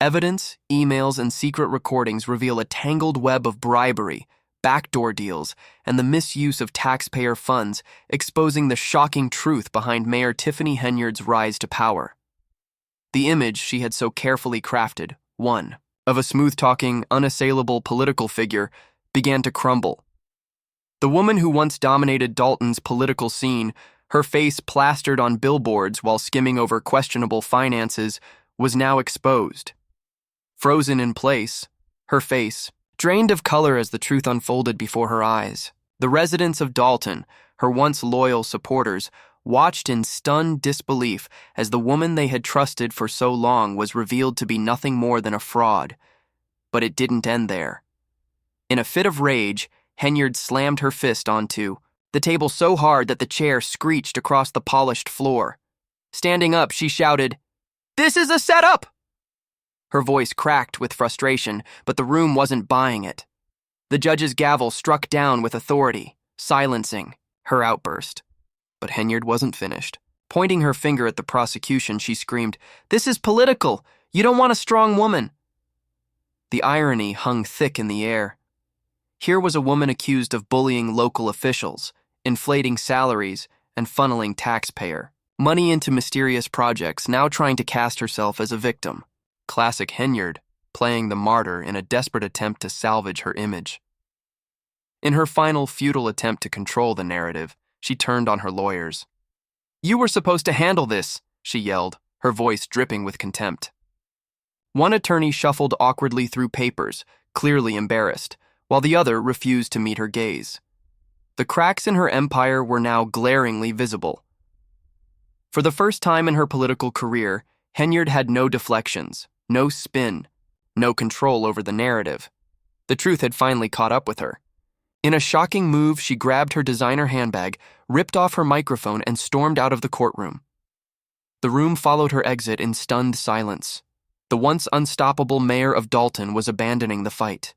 Evidence, emails, and secret recordings reveal a tangled web of bribery, backdoor deals, and the misuse of taxpayer funds, exposing the shocking truth behind Mayor Tiffany Henyard's rise to power. The image she had so carefully crafted, one, of a smooth-talking, unassailable political figure, began to crumble. The woman who once dominated Dalton's political scene, her face plastered on billboards while skimming over questionable finances, was now exposed. Frozen in place, her face, drained of color as the truth unfolded before her eyes. The residents of Dalton, her once loyal supporters, watched in stunned disbelief as the woman they had trusted for so long was revealed to be nothing more than a fraud. But it didn't end there. In a fit of rage, Henyard slammed her fist onto the table so hard that the chair screeched across the polished floor. Standing up, she shouted, "This is a setup!" Her voice cracked with frustration, but the room wasn't buying it. The judge's gavel struck down with authority, silencing her outburst. But Henyard wasn't finished. Pointing her finger at the prosecution, she screamed, "This is political! You don't want a strong woman!" The irony hung thick in the air. Here was a woman accused of bullying local officials, inflating salaries, and funneling taxpayer money into mysterious projects, now trying to cast herself as a victim. Classic Henyard, playing the martyr in a desperate attempt to salvage her image. In her final futile attempt to control the narrative, she turned on her lawyers. "You were supposed to handle this," she yelled, her voice dripping with contempt. One attorney shuffled awkwardly through papers, clearly embarrassed, while the other refused to meet her gaze. The cracks in her empire were now glaringly visible. For the first time in her political career, Henyard had no deflections, no spin, no control over the narrative. The truth had finally caught up with her. In a shocking move, she grabbed her designer handbag, ripped off her microphone, and stormed out of the courtroom. The room followed her exit in stunned silence. The once unstoppable mayor of Dalton was abandoning the fight.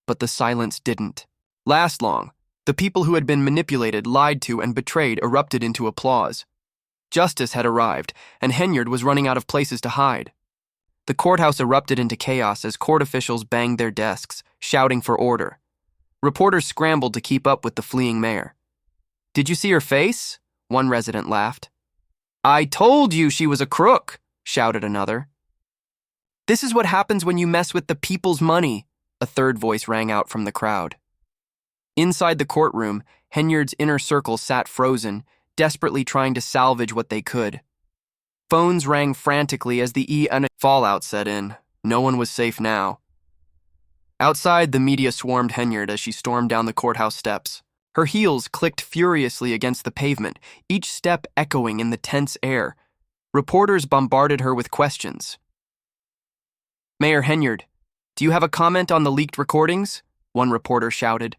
But the silence didn't last long. The people who had been manipulated, lied to, and betrayed erupted into applause. Justice had arrived, and Henyard was running out of places to hide. The courthouse erupted into chaos as court officials banged their desks, shouting for order. Reporters scrambled to keep up with the fleeing mayor. "Did you see her face?" one resident laughed. "I told you she was a crook," shouted another. "This is what happens when you mess with the people's money," a third voice rang out from the crowd. Inside the courtroom, Henyard's inner circle sat frozen, desperately trying to salvage what they could. Phones rang frantically as the fallout set in. No one was safe now. Outside, the media swarmed Henyard as she stormed down the courthouse steps. Her heels clicked furiously against the pavement, each step echoing in the tense air. Reporters bombarded her with questions. "Mayor Henyard, do you have a comment on the leaked recordings?" one reporter shouted.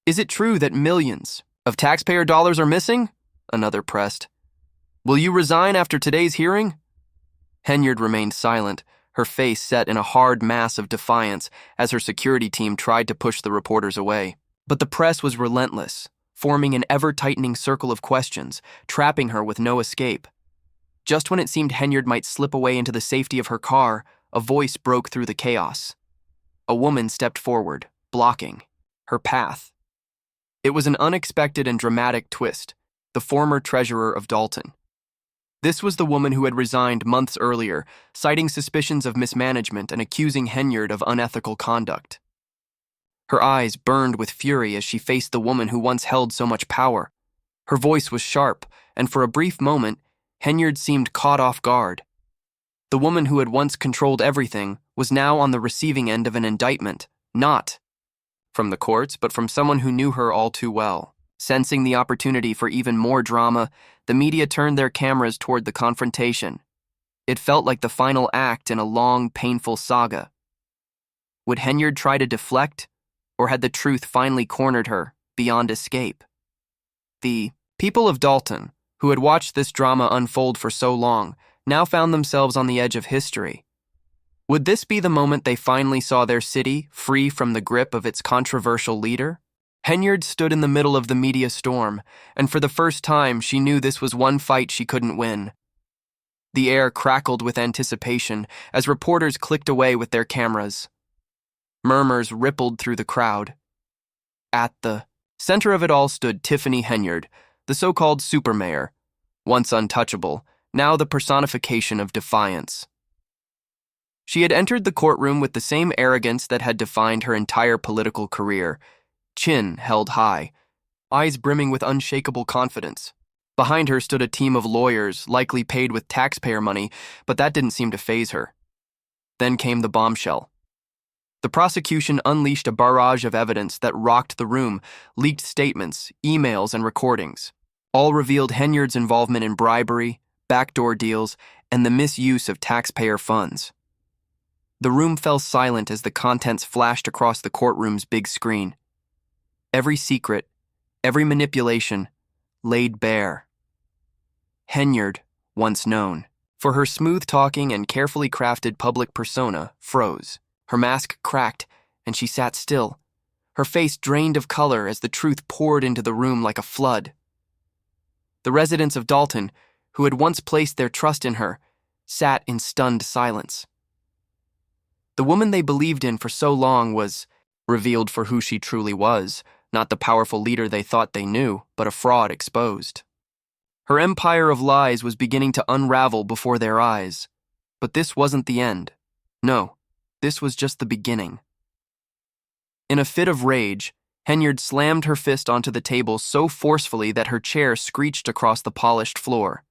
"Is it true that millions of taxpayer dollars are missing?" another pressed. "Will you resign after today's hearing?" Henyard remained silent, her face set in a hard mass of defiance as her security team tried to push the reporters away. But the press was relentless, forming an ever-tightening circle of questions, trapping her with no escape. Just when it seemed Henyard might slip away into the safety of her car, a voice broke through the chaos. A woman stepped forward, blocking her path. It was an unexpected and dramatic twist, the former treasurer of Dalton. This was the woman who had resigned months earlier, citing suspicions of mismanagement and accusing Henyard of unethical conduct. Her eyes burned with fury as she faced the woman who once held so much power. Her voice was sharp, and for a brief moment, Henyard seemed caught off guard. The woman who had once controlled everything was now on the receiving end of an indictment, not from the courts, but from someone who knew her all too well. Sensing the opportunity for even more drama, the media turned their cameras toward the confrontation. It felt like the final act in a long, painful saga. Would Henyard try to deflect, or had the truth finally cornered her, beyond escape? The people of Dalton, who had watched this drama unfold for so long, now found themselves on the edge of history. Would this be the moment they finally saw their city free from the grip of its controversial leader? Henyard stood in the middle of the media storm, and for the first time she knew this was one fight she couldn't win. The air crackled with anticipation as reporters clicked away with their cameras. Murmurs rippled through the crowd. At the center of it all stood Tiffany Henyard, the so-called supermayor, once untouchable, now the personification of defiance. She had entered the courtroom with the same arrogance that had defined her entire political career, chin held high, eyes brimming with unshakable confidence. Behind her stood a team of lawyers, likely paid with taxpayer money, but that didn't seem to faze her. Then came the bombshell. The prosecution unleashed a barrage of evidence that rocked the room, leaked statements, emails, and recordings. All revealed Henyard's involvement in bribery, backdoor deals, and the misuse of taxpayer funds. The room fell silent as the contents flashed across the courtroom's big screen. Every secret, every manipulation, laid bare. Henyard, once known for her smooth-talking and carefully crafted public persona, froze. Her mask cracked, and she sat still, her face drained of color as the truth poured into the room like a flood. The residents of Dalton, who had once placed their trust in her, sat in stunned silence. The woman they believed in for so long was revealed for who she truly was, not the powerful leader they thought they knew, but a fraud exposed. Her empire of lies was beginning to unravel before their eyes. But this wasn't the end. No, this was just the beginning. In a fit of rage, Henyard slammed her fist onto the table so forcefully that her chair screeched across the polished floor.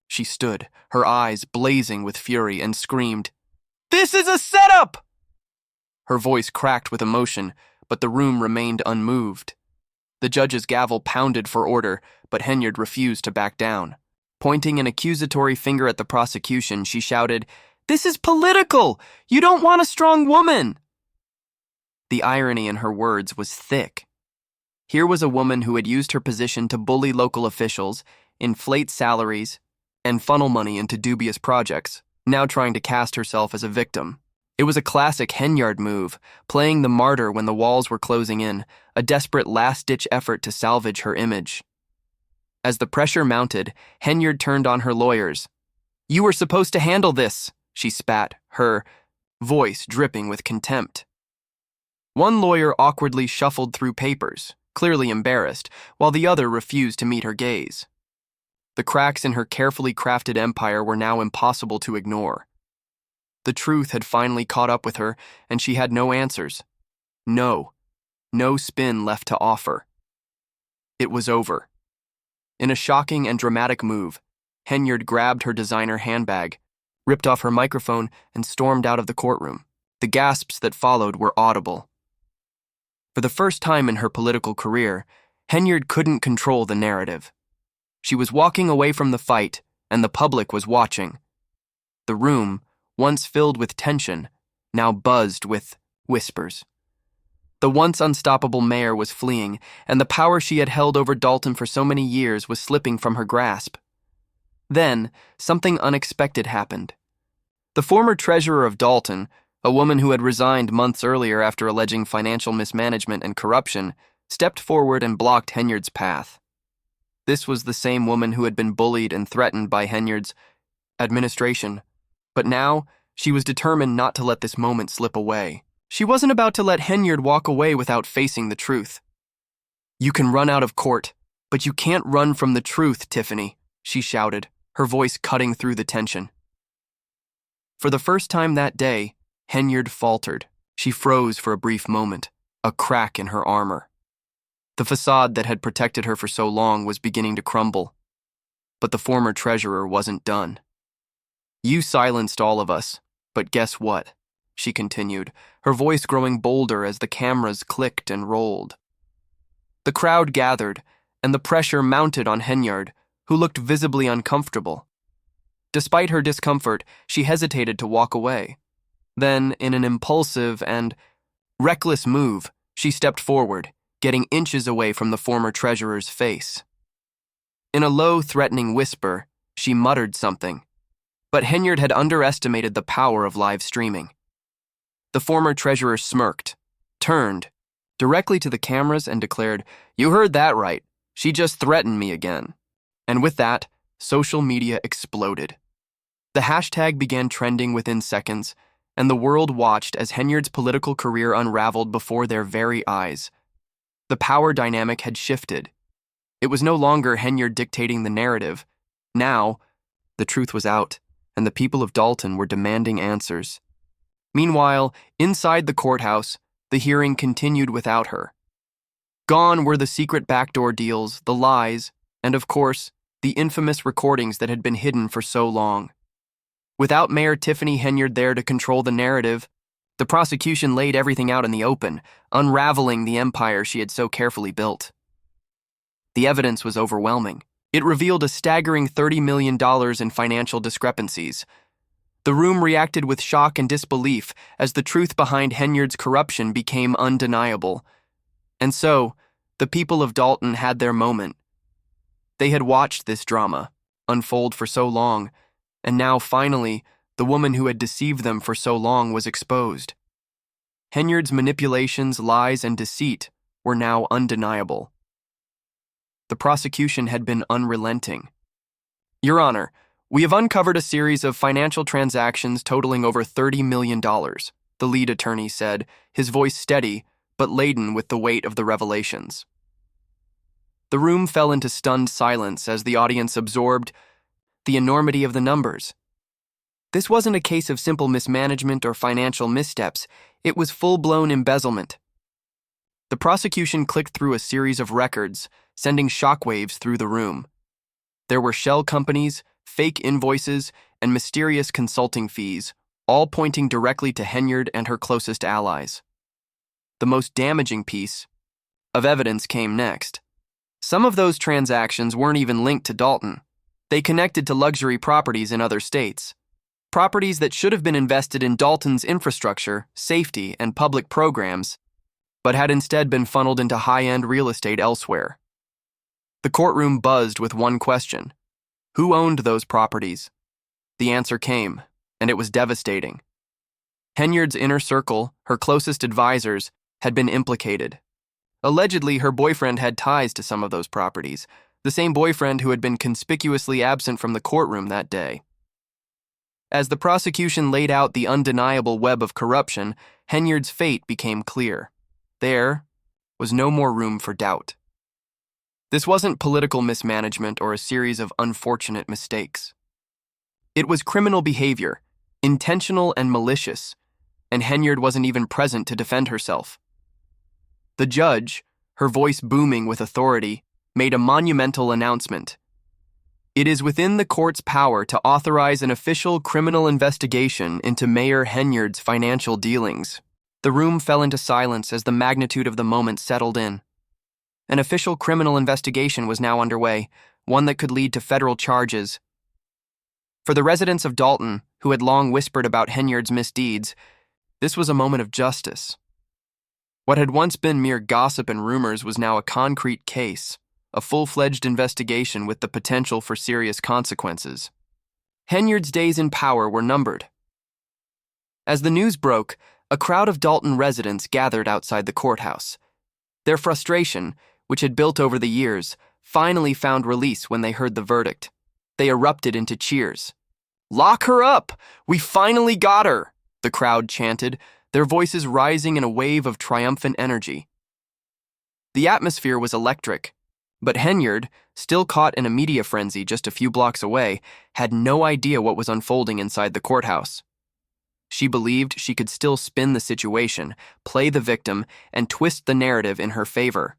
She stood, her eyes blazing with fury, and screamed, "This is a setup!" Her voice cracked with emotion, but the room remained unmoved. The judge's gavel pounded for order, but Henyard refused to back down. Pointing an accusatory finger at the prosecution, she shouted, "This is political! You don't want a strong woman!" The irony in her words was thick. Here was a woman who had used her position to bully local officials, inflate salaries, and funnel money into dubious projects, now trying to cast herself as a victim. It was a classic Henyard move, playing the martyr when the walls were closing in, a desperate last-ditch effort to salvage her image. As the pressure mounted, Henyard turned on her lawyers. "You were supposed to handle this," she spat, her voice dripping with contempt. One lawyer awkwardly shuffled through papers, clearly embarrassed, while the other refused to meet her gaze. The cracks in her carefully crafted empire were now impossible to ignore. The truth had finally caught up with her, and she had no answers. No spin left to offer. It was over. In a shocking and dramatic move, Henyard grabbed her designer handbag, ripped off her microphone, and stormed out of the courtroom. The gasps that followed were audible. For the first time in her political career, Henyard couldn't control the narrative. She was walking away from the fight, and the public was watching. The room, once filled with tension, now buzzed with whispers. The once unstoppable mayor was fleeing, and the power she had held over Dalton for so many years was slipping from her grasp. Then, something unexpected happened. The former treasurer of Dalton, a woman who had resigned months earlier after alleging financial mismanagement and corruption, stepped forward and blocked Henyard's path. This was the same woman who had been bullied and threatened by Henyard's administration. But now, she was determined not to let this moment slip away. She wasn't about to let Henyard walk away without facing the truth. "You can run out of court, but you can't run from the truth, Tiffany," she shouted, her voice cutting through the tension. For the first time that day, Henyard faltered. She froze for a brief moment, a crack in her armor. The facade that had protected her for so long was beginning to crumble. But the former treasurer wasn't done. "You silenced all of us, but guess what?" she continued, her voice growing bolder as the cameras clicked and rolled. The crowd gathered, and the pressure mounted on Henyard, who looked visibly uncomfortable. Despite her discomfort, she hesitated to walk away. Then, in an impulsive and reckless move, she stepped forward, getting inches away from the former treasurer's face. In a low, threatening whisper, she muttered something. But Henyard had underestimated the power of live streaming. The former treasurer smirked, turned directly to the cameras and declared, "You heard that right. She just threatened me again." And with that, social media exploded. The hashtag began trending within seconds, and the world watched as Henyard's political career unraveled before their very eyes. The power dynamic had shifted. It was no longer Henyard dictating the narrative. Now, the truth was out, and the people of Dalton were demanding answers. Meanwhile, inside the courthouse, the hearing continued without her. Gone were the secret backdoor deals, the lies, and of course, the infamous recordings that had been hidden for so long. Without Mayor Tiffany Henyard there to control the narrative, the prosecution laid everything out in the open, unraveling the empire she had so carefully built. The evidence was overwhelming. It revealed a staggering $30 million in financial discrepancies. The room reacted with shock and disbelief as the truth behind Henyard's corruption became undeniable. And so, the people of Dalton had their moment. They had watched this drama unfold for so long, and now, finally, the woman who had deceived them for so long was exposed. Henyard's manipulations, lies, and deceit were now undeniable. The prosecution had been unrelenting. "Your Honor, we have uncovered a series of financial transactions totaling over $30 million, the lead attorney said, his voice steady but laden with the weight of the revelations. The room fell into stunned silence as the audience absorbed the enormity of the numbers. This wasn't a case of simple mismanagement or financial missteps, it was full-blown embezzlement. The prosecution clicked through a series of records, sending shockwaves through the room. There were shell companies, fake invoices, and mysterious consulting fees, all pointing directly to Henyard and her closest allies. The most damaging piece of evidence came next. Some of those transactions weren't even linked to Dalton. They connected to luxury properties in other states. Properties that should have been invested in Dalton's infrastructure, safety, and public programs, but had instead been funneled into high-end real estate elsewhere. The courtroom buzzed with one question: who owned those properties? The answer came, and it was devastating. Henyard's inner circle, her closest advisors, had been implicated. Allegedly, her boyfriend had ties to some of those properties, the same boyfriend who had been conspicuously absent from the courtroom that day. As the prosecution laid out the undeniable web of corruption, Henyard's fate became clear. There was no more room for doubt. This wasn't political mismanagement or a series of unfortunate mistakes. It was criminal behavior, intentional and malicious, and Henyard wasn't even present to defend herself. The judge, her voice booming with authority, made a monumental announcement. It is within the court's power to authorize an official criminal investigation into Mayor Henyard's financial dealings. The room fell into silence as the magnitude of the moment settled in. An official criminal investigation was now underway, one that could lead to federal charges. For the residents of Dalton, who had long whispered about Henyard's misdeeds, this was a moment of justice. What had once been mere gossip and rumors was now a concrete case, a full-fledged investigation with the potential for serious consequences. Henyard's days in power were numbered. As the news broke, a crowd of Dalton residents gathered outside the courthouse. Their frustration, which had built over the years, finally found release when they heard the verdict. They erupted into cheers. "Lock her up! We finally got her!" the crowd chanted, their voices rising in a wave of triumphant energy. The atmosphere was electric, but Henyard, still caught in a media frenzy just a few blocks away, had no idea what was unfolding inside the courthouse. She believed she could still spin the situation, play the victim, and twist the narrative in her favor.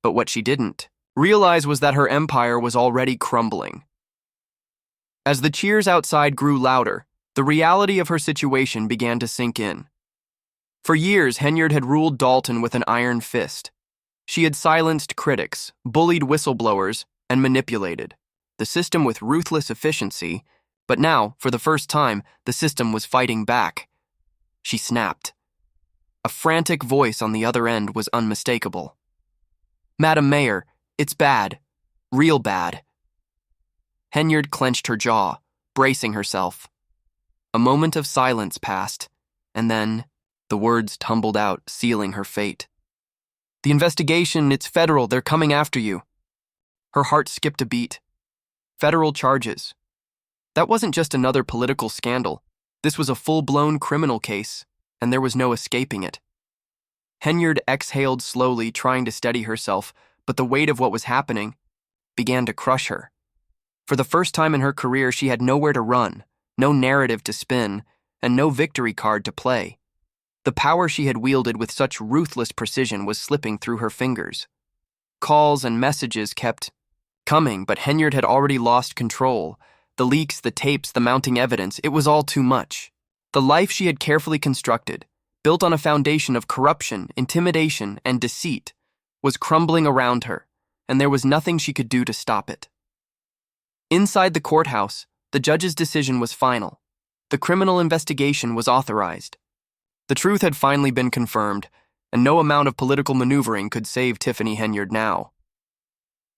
But what she didn't realize was that her empire was already crumbling. As the cheers outside grew louder, the reality of her situation began to sink in. For years, Henyard had ruled Dalton with an iron fist. She had silenced critics, bullied whistleblowers, and manipulated the system with ruthless efficiency, but now, for the first time, the system was fighting back. She snapped. A frantic voice on the other end was unmistakable. "Madam Mayor, it's bad. Real bad." Henyard clenched her jaw, bracing herself. A moment of silence passed, and then the words tumbled out, sealing her fate. "The investigation, it's federal, they're coming after you." Her heart skipped a beat. Federal charges. That wasn't just another political scandal. This was a full-blown criminal case, and there was no escaping it. Henyard exhaled slowly, trying to steady herself, but the weight of what was happening began to crush her. For the first time in her career, she had nowhere to run, no narrative to spin, and no victory card to play. The power she had wielded with such ruthless precision was slipping through her fingers. Calls and messages kept coming, but Henyard had already lost control. The leaks, the tapes, the mounting evidence, it was all too much. The life she had carefully constructed, built on a foundation of corruption, intimidation, and deceit, was crumbling around her, and there was nothing she could do to stop it. Inside the courthouse, the judge's decision was final. The criminal investigation was authorized. The truth had finally been confirmed, and no amount of political maneuvering could save Tiffany Henyard now.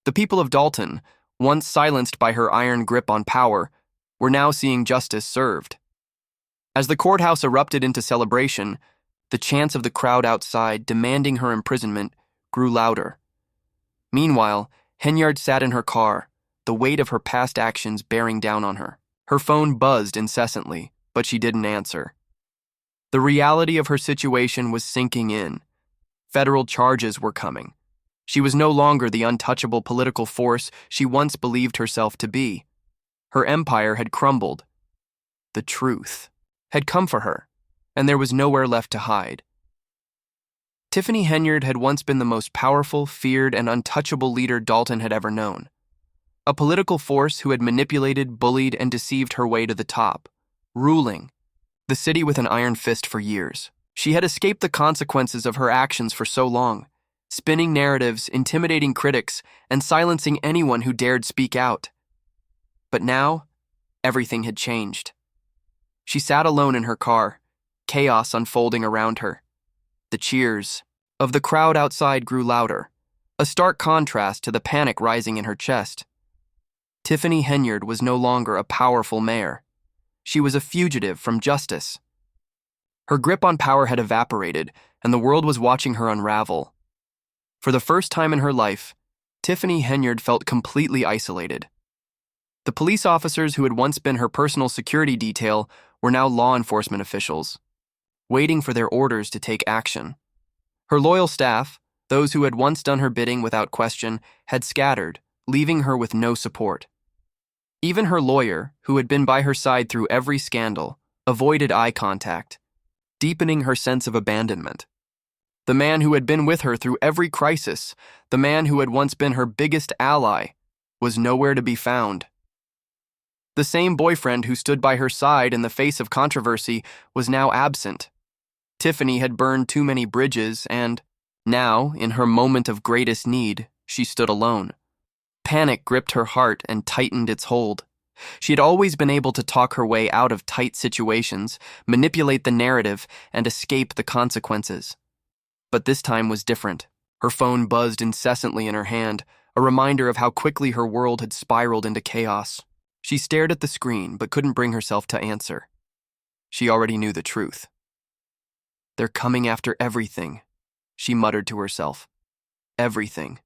The people of Dalton, once silenced by her iron grip on power, were now seeing justice served. As the courthouse erupted into celebration, the chants of the crowd outside demanding her imprisonment grew louder. Meanwhile, Henyard sat in her car, the weight of her past actions bearing down on her. Her phone buzzed incessantly, but she didn't answer. The reality of her situation was sinking in. Federal charges were coming. She was no longer the untouchable political force she once believed herself to be. Her empire had crumbled. The truth had come for her, and there was nowhere left to hide. Tiffany Henyard had once been the most powerful, feared, and untouchable leader Dalton had ever known. A political force who had manipulated, bullied, and deceived her way to the top, ruling the city with an iron fist for years. She had escaped the consequences of her actions for so long, spinning narratives, intimidating critics, and silencing anyone who dared speak out. But now, everything had changed. She sat alone in her car, chaos unfolding around her. The cheers of the crowd outside grew louder, a stark contrast to the panic rising in her chest. Tiffany Henyard was no longer a powerful mayor. She was a fugitive from justice. Her grip on power had evaporated, and the world was watching her unravel. For the first time in her life, Tiffany Henyard felt completely isolated. The police officers who had once been her personal security detail were now law enforcement officials, waiting for their orders to take action. Her loyal staff, those who had once done her bidding without question, had scattered, leaving her with no support. Even her lawyer, who had been by her side through every scandal, avoided eye contact, deepening her sense of abandonment. The man who had been with her through every crisis, the man who had once been her biggest ally, was nowhere to be found. The same boyfriend who stood by her side in the face of controversy was now absent. Tiffany had burned too many bridges, and now, in her moment of greatest need, she stood alone. Panic gripped her heart and tightened its hold. She had always been able to talk her way out of tight situations, manipulate the narrative, and escape the consequences. But this time was different. Her phone buzzed incessantly in her hand, a reminder of how quickly her world had spiraled into chaos. She stared at the screen but couldn't bring herself to answer. She already knew the truth. "They're coming after everything," she muttered to herself. Everything.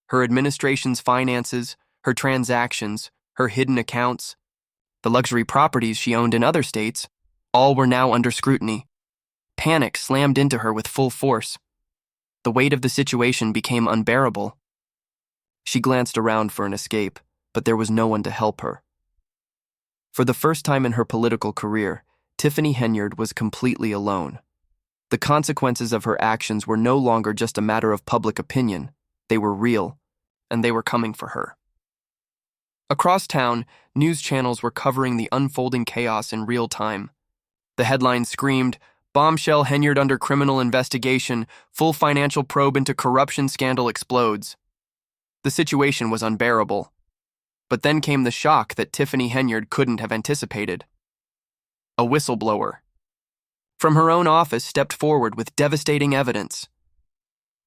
Her administration's finances, her transactions, her hidden accounts, the luxury properties she owned in other states, all were now under scrutiny. Panic slammed into her with full force. The weight of the situation became unbearable. She glanced around for an escape, but there was no one to help her. For the first time in her political career, Tiffany Henyard was completely alone. The consequences of her actions were no longer just a matter of public opinion. They were real, and they were coming for her. Across town, news channels were covering the unfolding chaos in real time. The headlines screamed, "Bombshell Henyard under criminal investigation, full financial probe into corruption scandal explodes." The situation was unbearable. But then came the shock that Tiffany Henyard couldn't have anticipated. A whistleblower from her own office stepped forward with devastating evidence.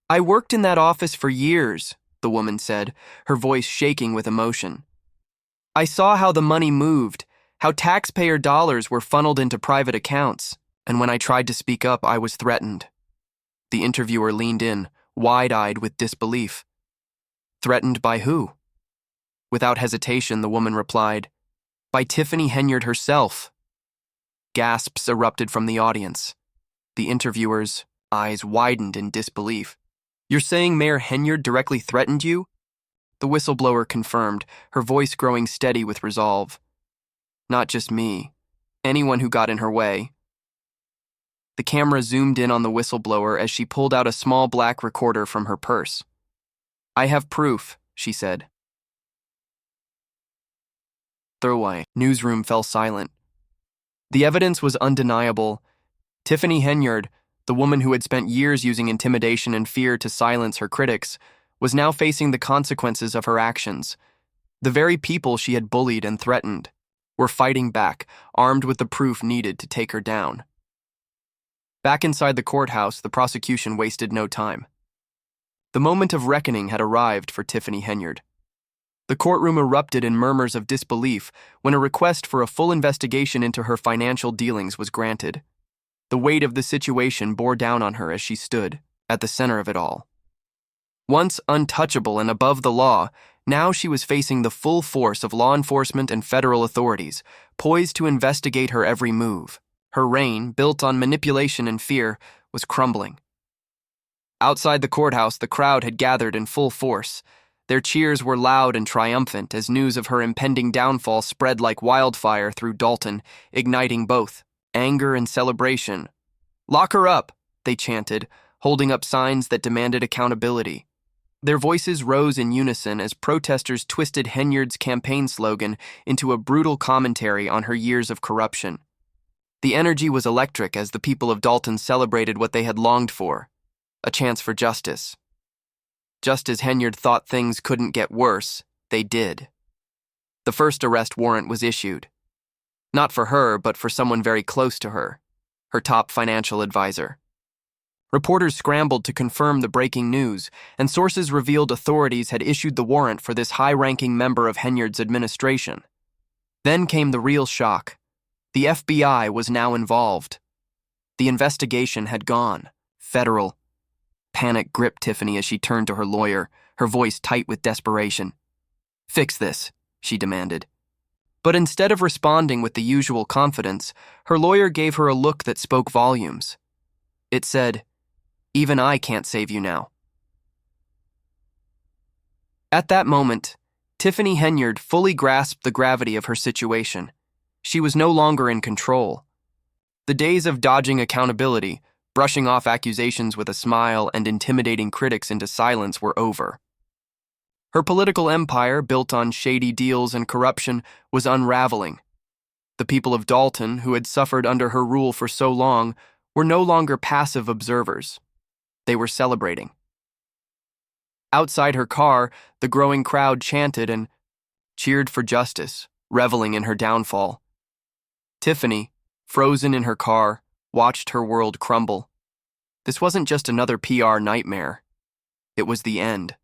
"I worked in that office for years," the woman said, her voice shaking with emotion. "I saw how the money moved, how taxpayer dollars were funneled into private accounts, and when I tried to speak up, I was threatened." The interviewer leaned in, wide-eyed with disbelief. "Threatened by who?" Without hesitation, the woman replied, By Tiffany Henyard herself. Gasps erupted from the audience. The interviewer's eyes widened in disbelief. You're saying Mayor Henyard directly threatened you? The whistleblower confirmed, her voice growing steady with resolve. Not just me. Anyone who got in her way. The camera zoomed in on the whistleblower as she pulled out a small black recorder from her purse. I have proof, she said. The newsroom fell silent. The evidence was undeniable. Tiffany Henyard, the woman who had spent years using intimidation and fear to silence her critics, was now facing the consequences of her actions. The very people she had bullied and threatened were fighting back, armed with the proof needed to take her down. Back inside the courthouse, the prosecution wasted no time. The moment of reckoning had arrived for Tiffany Henyard. The courtroom erupted in murmurs of disbelief when a request for a full investigation into her financial dealings was granted. The weight of the situation bore down on her as she stood at the center of it all. Once untouchable and above the law, now she was facing the full force of law enforcement and federal authorities, poised to investigate her every move. Her reign, built on manipulation and fear, was crumbling. Outside the courthouse, the crowd had gathered in full force. Their cheers were loud and triumphant as news of her impending downfall spread like wildfire through Dalton, igniting both anger and celebration. Lock her up, they chanted, holding up signs that demanded accountability. Their voices rose in unison as protesters twisted Henyard's campaign slogan into a brutal commentary on her years of corruption. The energy was electric as the people of Dalton celebrated what they had longed for, a chance for justice. Just as Henyard thought things couldn't get worse, they did. The first arrest warrant was issued. Not for her, but for someone very close to her, her top financial advisor. Reporters scrambled to confirm the breaking news, and sources revealed authorities had issued the warrant for this high-ranking member of Henyard's administration. Then came the real shock. The FBI was now involved. The investigation had gone federal. Panic gripped Tiffany as she turned to her lawyer, her voice tight with desperation. Fix this, she demanded. But instead of responding with the usual confidence, her lawyer gave her a look that spoke volumes. It said, "Even I can't save you now." At that moment, Tiffany Henyard fully grasped the gravity of her situation. She was no longer in control. The days of dodging accountability, brushing off accusations with a smile, and intimidating critics into silence were over. Her political empire, built on shady deals and corruption, was unraveling. The people of Dalton, who had suffered under her rule for so long, were no longer passive observers. They were celebrating. Outside her car, the growing crowd chanted and cheered for justice, reveling in her downfall. Tiffany, frozen in her car, watched her world crumble. This wasn't just another PR nightmare. It was the end.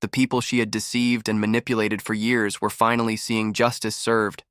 The people she had deceived and manipulated for years were finally seeing justice served.